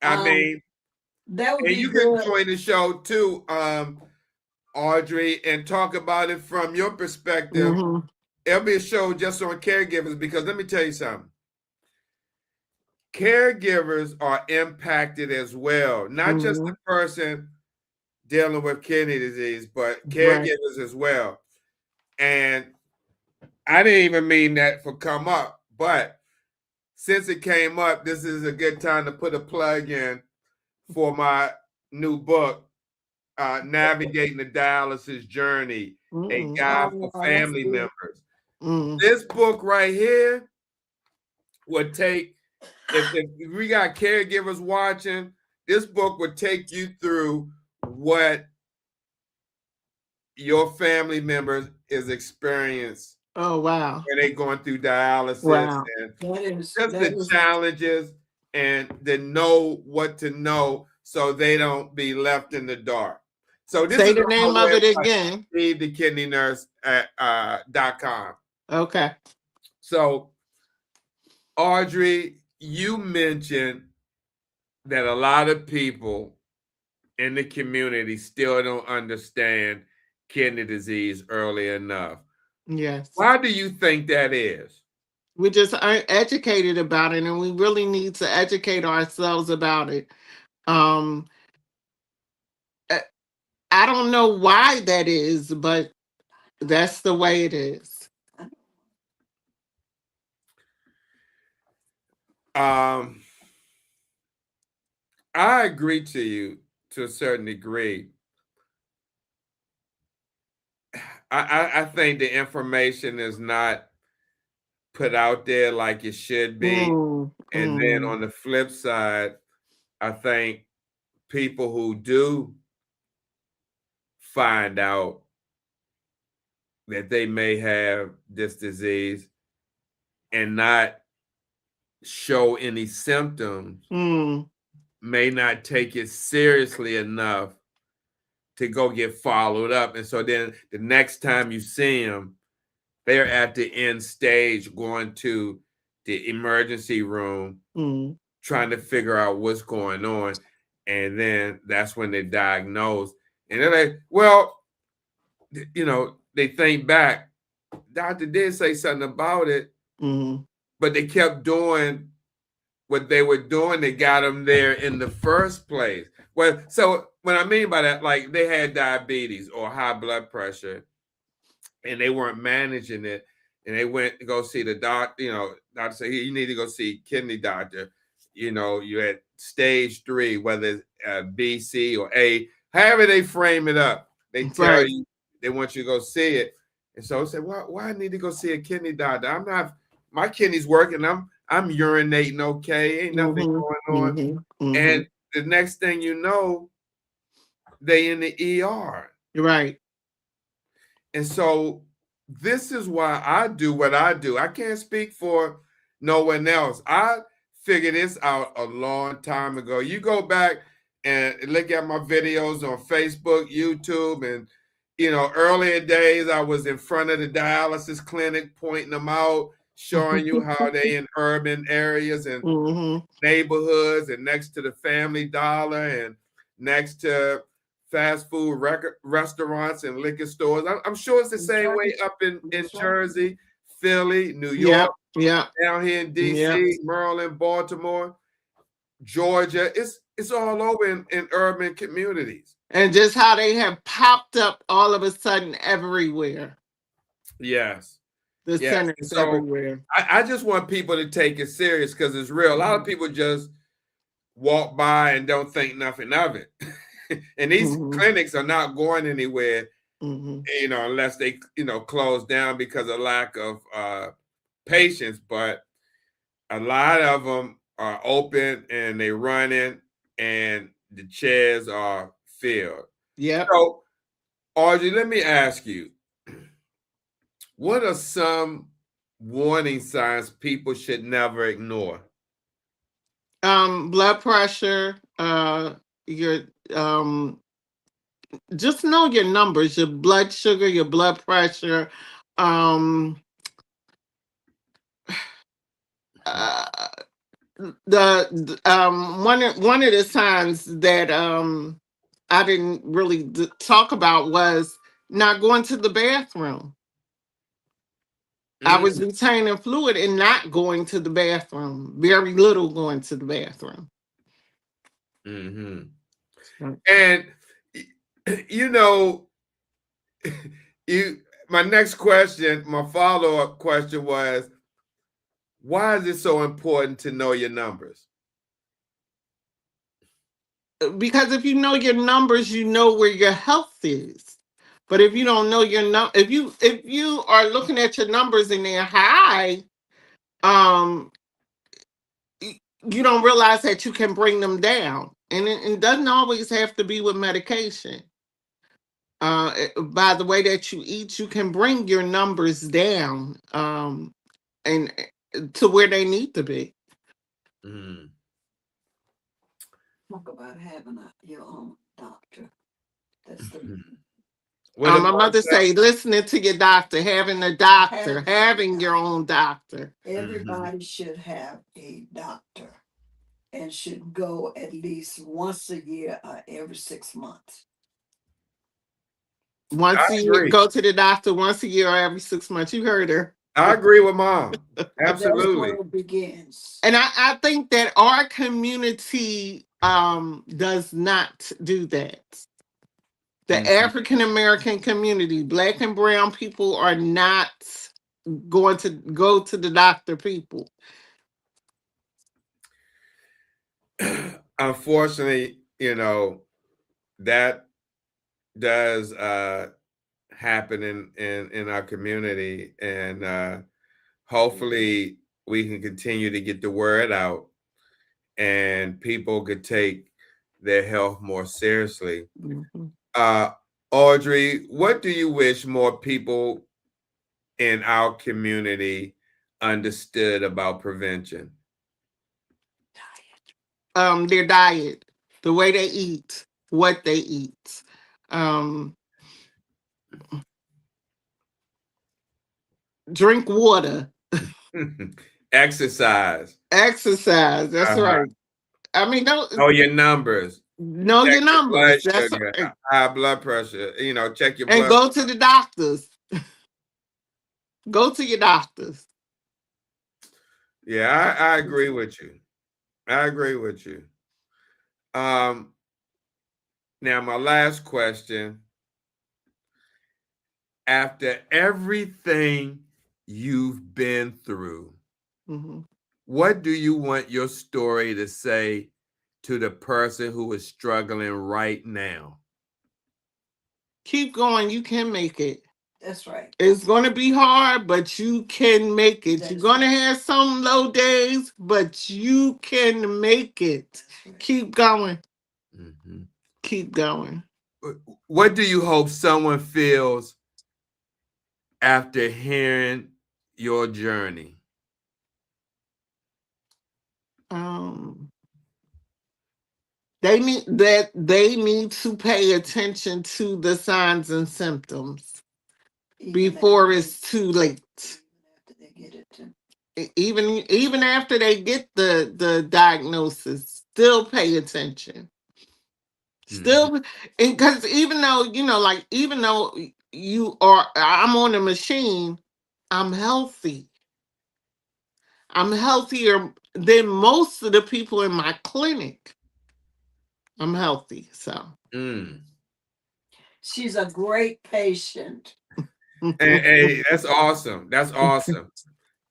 I mean, That would and be you can good. join the show too, Audrey, and talk about it from your perspective. Hmm. It'll be a show just on caregivers, because let me tell you something. Caregivers are impacted as well, not just Hmm. the person dealing with kidney disease, but Right. caregivers as well. And I didn't even mean that for come up, but since it came up, this is a good time to put a plug in for my new book, Navigating the Dialysis Journey, a Mm-mm. guide for Oh, that's family good. members. Mm. This book right here would take, if we got caregivers watching, this book would take you through what your family members is experiencing Oh, wow. when they going through dialysis, Wow. and just That the is challenges, and to know what to know so they don't be left in the dark. So this Say is the on name my of it website, again. Stevethekidneynurse at .com. Okay. So Audrey, you mentioned that a lot of people in the community still don't understand kidney disease early enough. Yes. Why do you think that is? We just aren't educated about it, and we really need to educate ourselves about it. Um, I I don't know why that is, but that's the way it is. Um, I agree to you to a certain degree. I think the information is not put out there like it should be. Mm, And then mm, on the flip side, I think people who do find out that they may have this disease and not show any symptoms mm, may not take it seriously enough to go get followed up. And so then the next time you see them, they're at the end stage going to the emergency room mm. trying to figure out what's going on. And then that's when they're diagnosed. And they're like, well, they think back, doctor did say something about it, Mm. but they kept doing what they were doing that got them there in the first place. Well, so what I mean by that, like they had diabetes or high blood pressure and they weren't managing it, and they went to go see the doctor, doctor said, hey, you need to go see a kidney doctor. You're at stage 3, whether it's B, C, or A, however they frame it up. They tell Right. you they want you to go see it. And so I said, why I need to go see a kidney doctor? I'm not, my kidney's working. I'm urinating okay, ain't nothing going on. And the next thing you know, they in the ER. Right. And so this is why I do what I do. I can't speak for no one else. I figured this out a long time ago. You go back and look at my videos on Facebook, YouTube, and earlier days I was in front of the dialysis clinic pointing them out, showing you how they in urban areas and neighborhoods and next to the Family Dollar and next to fast food restaurants and liquor stores. I'm sure it's the same way up in Jersey, Philly, New York, down here in DC, Maryland, Baltimore, Georgia. It's all over in urban communities. And just how they have popped up all of a sudden everywhere. Yes. The centers everywhere. I just want people to take it serious because it's real. A lot of people just walk by and don't think nothing of it. And these clinics are not going anywhere, unless they, close down because of lack of patients. But a lot of them are open and they're running and the chairs are filled. Yeah. So, Audrey, let me ask you, what are some warning signs people should never ignore? Blood pressure, your just know your numbers, your blood sugar, your blood pressure. One of the signs that I didn't really talk about was not going to the bathroom. I was retaining fluid and not going to the bathroom. Very little going to the bathroom. And my next question, my follow-up question was, why is it so important to know your numbers? Because if you know your numbers, you know where your health is. But if you don't know your if you are looking at your numbers and they're high, you don't realize that you can bring them down. And it doesn't always have to be with medication. By the way that you eat, you can bring your numbers down and to where they need to be. Talk about having your own doctor. That's the My mother say, listening to your doctor, having a doctor, having your own doctor. Everybody should have a doctor and should go at least once a year or every 6 months. Once a year, go to the doctor once a year or every 6 months. You heard her. I agree with Mom. Absolutely. That's where it begins. And I think that our community does not do that. The African American community, Black and brown people, are not going to go to the doctor, people. Unfortunately, that does happen in our community, and hopefully we can continue to get the word out and people could take their health more seriously. Audrey, what do you wish more people in our community understood about prevention? Their diet, the way they eat, what they eat. Drink water. Exercise. That's right. I mean, know your numbers. Know your numbers. That's right. High blood pressure. Check your blood. And go to the doctors. Go to your doctors. Yeah, I agree with you. I agree with you. Now, my last question. After everything you've been through, what do you want your story to say to the person who is struggling right now? Keep going. You can make it. That's right. It's going to be hard, but you can make it. That's You're going to right. have some low days, but you can make it. That's right. Keep going. Mhm. Keep going. What do you hope someone feels after hearing your journey? Um, they need to pay attention to the signs and symptoms Even before after it's too late. they get it. Even after they get the diagnosis, still pay attention. Mhm. Still, because even though like even though I'm on a machine, I'm healthy. I'm healthier than most of the people in my clinic. I'm healthy, so. Mm. She's a great patient. Hey, that's awesome. That's awesome.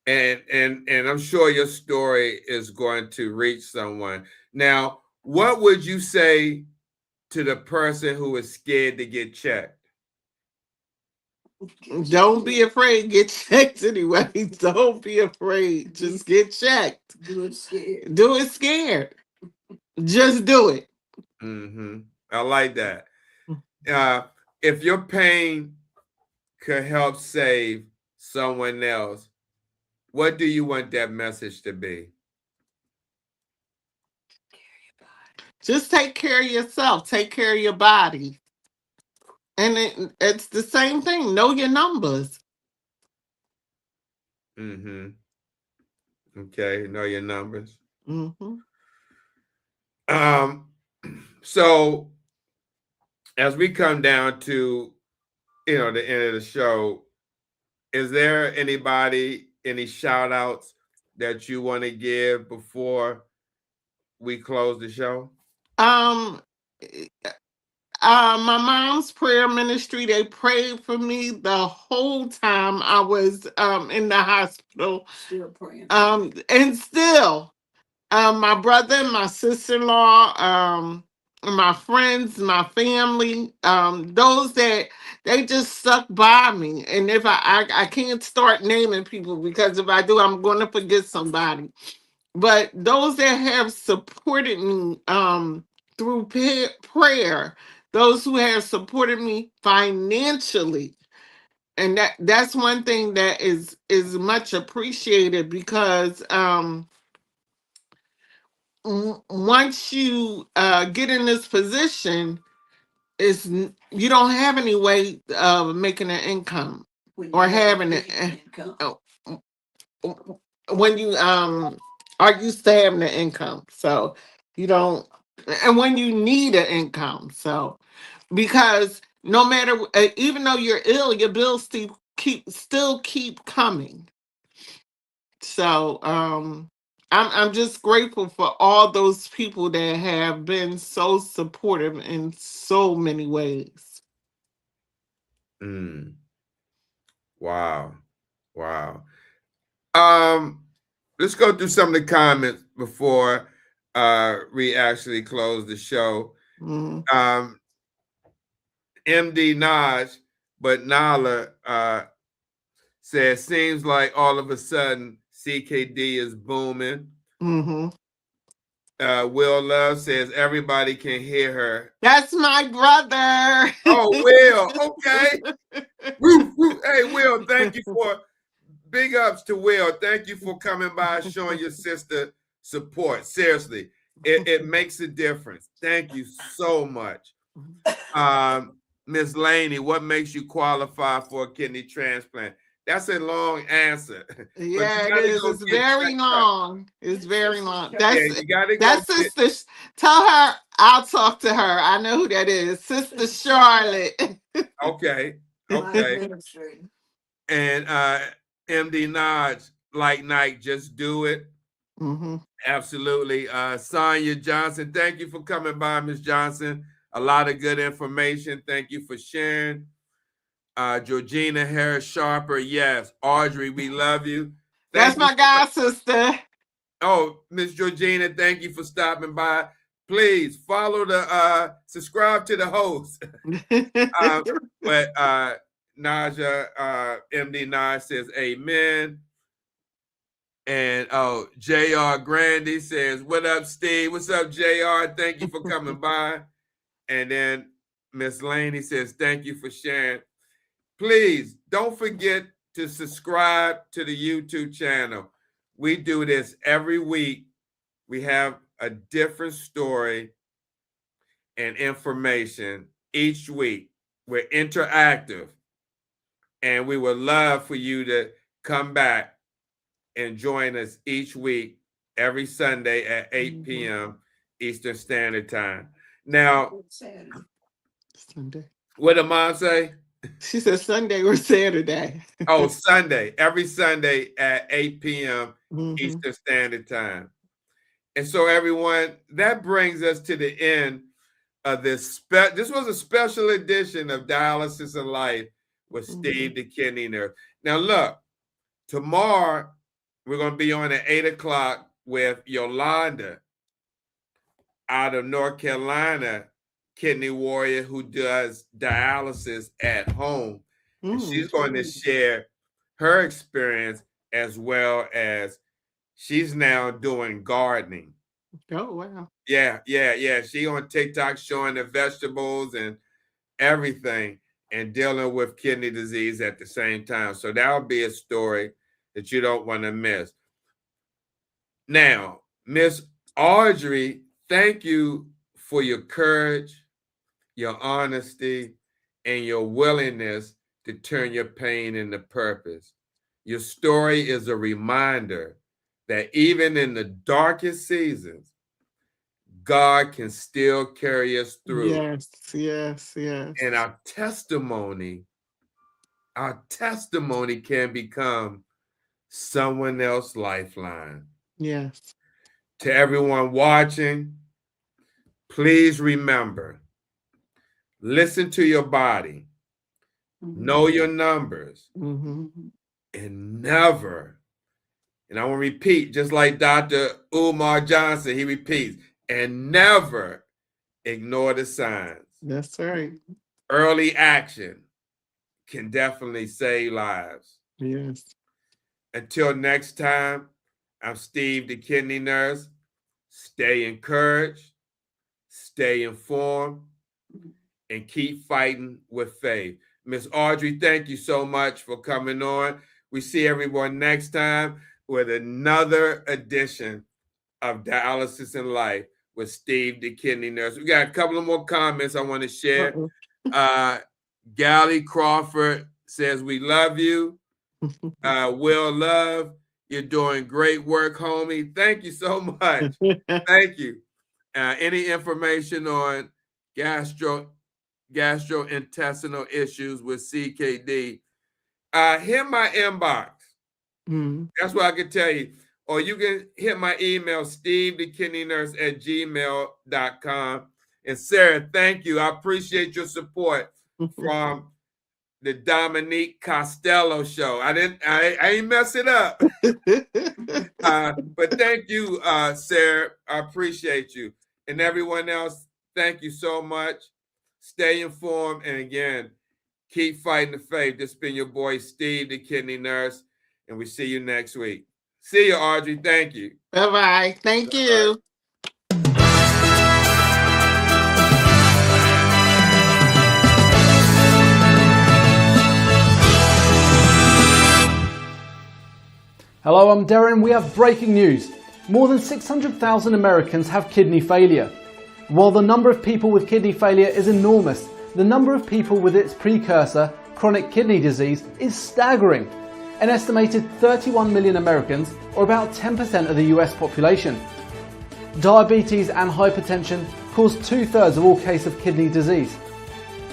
And I'm sure your story is going to reach someone. Now, what would you say to the person who is scared to get checked? Don't be afraid. Get checked anyway. Don't be afraid. Just get checked. Do it scared. Do it scared. Just do it. Mm-hmm. I like that. Uh, if your pain could help save someone else, what do you want that message to be? Just take care of yourself. Take care of your body. And it's the same thing. Know your numbers. Mm-hmm. Okay, know your numbers. Hmm. Um, so as we come down to the end of the show, is there any shout outs that you want to give before we close the show? Um, my mom's prayer ministry, they prayed for me the whole time I was in the hospital. Still praying. And still, my brother and my sister-in-law, my friends, my family, those that they just stuck by me. And if I can't start naming people, because if I do, I'm going to forget somebody. But those that have supported me through prayer, those who have supported me financially, and that's one thing that is much appreciated, because once you get in this position, you don't have any way of making an income When or you have a having big it income. when you are used to having an income. So you don't, and when you need an income. So because no matter, even though you're ill, your bills still keep coming. So I'm just grateful for all those people that have been so supportive in so many ways. Mm, wow. Wow. Um, let's go through some of the comments before we actually close the show. Mm-hmm. MD Naj, but Nala says, seems like all of a sudden CKD is booming. Mm-hmm. Will Love says everybody can hear her. That's my brother. Oh, Will. Okay. Woo, woo. Hey, Will, thank you for big ups to Will. Thank you for coming by, showing your sister support. Seriously, it makes a difference. Thank you so much. Miss Laney, what makes you qualify for a kidney transplant? That's a long answer, but you Yeah, it got to is. go It's get very checked up. long. It's very long. Yeah, you got to go That's get. sister. Tell her I'll talk to her. I know who that is. Sister Charlotte. Okay, My okay. administrator. And MD Nods, like Nike, just do it. Mm-hmm. Absolutely. Sonia Johnson, thank you for coming by, Miss Johnson. A lot of good information. Thank you for sharing. Georgina Harris Sharper, yes. Audrey, we love you. That's Thank you. my god sister. Oh, Miss Georgina, thank you for stopping by. Please follow subscribe to the host. But Naja, MD Naj says amen. And JR Grandy says, what up, Steve? What's up, JR? Thank you for coming by. And then Miss Laney says, thank you for sharing. Please don't forget to subscribe to the YouTube channel. We do this every week. We have a different story and information each week. We're interactive. And we would love for you to come back and join us each week, every Sunday at 8 p.m. Eastern Standard Time. Now, Sunday. What did Mom say? She said Sunday or Saturday. Oh, Sunday. Every Sunday at 8 p.m. Eastern Standard Time. And so, everyone, that brings us to the end of this. This was a special edition of Dialysis Life with Steve the Kidney Nurse. Now, look, tomorrow we're going to be on at 8 o'clock with Yolanda out of North Carolina, kidney warrior who does dialysis at home. And she's going to share her experience, as well as she's now doing gardening. Oh, wow. Yeah. She on TikTok showing the vegetables and everything and dealing with kidney disease at the same time. So that'll be a story that you don't want to miss. Now, Miss Oudrey, thank you for your courage, your honesty, and your willingness to turn your pain into purpose. Your story is a reminder that even in the darkest seasons, God can still carry us through. Yes. And our testimony can become someone else's lifeline. Yes. To everyone watching, please remember, listen to your body, know your numbers, and never, and I want to repeat, just like Dr. Umar Johnson, he repeats, and never ignore the signs. That's right. Early action can definitely save lives. Yes. Until next time, I'm Steve the Kidney Nurse. Stay encouraged, stay informed, and keep fighting with faith. Miss Oudrey, thank you so much for coming on. We see everyone next time with another edition of Dialysis Life with Steve the Kidney Nurse. We got a couple of more comments I want to share. Gally Crawford says, we love you. Will Love, you're doing great work, homie. Thank you so much. Thank you. Any information on gastrointestinal issues with CKD, hit my inbox. That's what I can tell you. Or you can hit my email, stevethekidneynurse@gmail.com. And Sarah, thank you. I appreciate your support from the Dominique Costello show. I ain't mess it up. But thank you, Sarah. I appreciate you. And everyone else, thank you so much. Stay informed. And again, keep fighting the faith. This has been your boy, Steve the Kidney Nurse. And we see you next week. See you, Oudrey. Thank you. Bye-bye. Thank you. Hello, I'm Darren. We have breaking news. More than 600,000 Americans have kidney failure. While the number of people with kidney failure is enormous, the number of people with its precursor, chronic kidney disease, is staggering. An estimated 31 million Americans, or about 10% of the US population. Diabetes and hypertension cause 2/3 of all cases of kidney disease.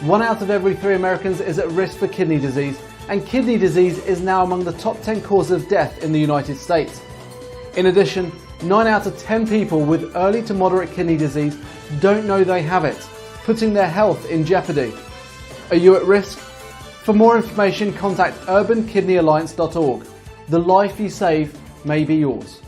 1 out of every 3 Americans is at risk for kidney disease, and kidney disease is now among the top 10 causes of death in the United States. In addition, 9 out of 10 people with early to moderate kidney disease don't know they have it, putting their health in jeopardy. Are you at risk? For more information, contact urbankidneyalliance.org. The life you save may be yours.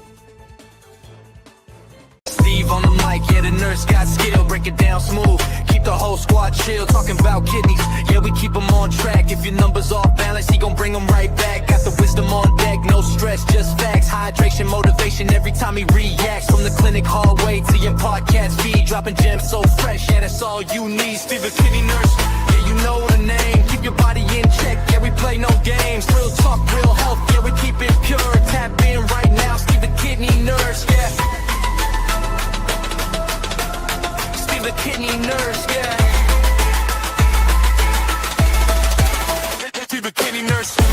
Steve on the mic, yeah, the nurse got skill, break it down smooth. Keep the whole squad chill, talking about kidneys. Yeah, we keep them on track. If your number's off balance, he gon' bring them right back. Got the wisdom on deck, no stress, just facts. Hydration, motivation every time he reacts. From the clinic hallway to your podcast feed, dropping gems so fresh, yeah, that's all you need. Stevethekidneynurse, yeah, you know the name. Keep your body in check, yeah, we play no games. Real talk, real health, yeah, we keep it pure. Tap in right now, Stevethekidneynurse, yeah. Stevethekidneynurse, yeah. Stevethekidneynurse.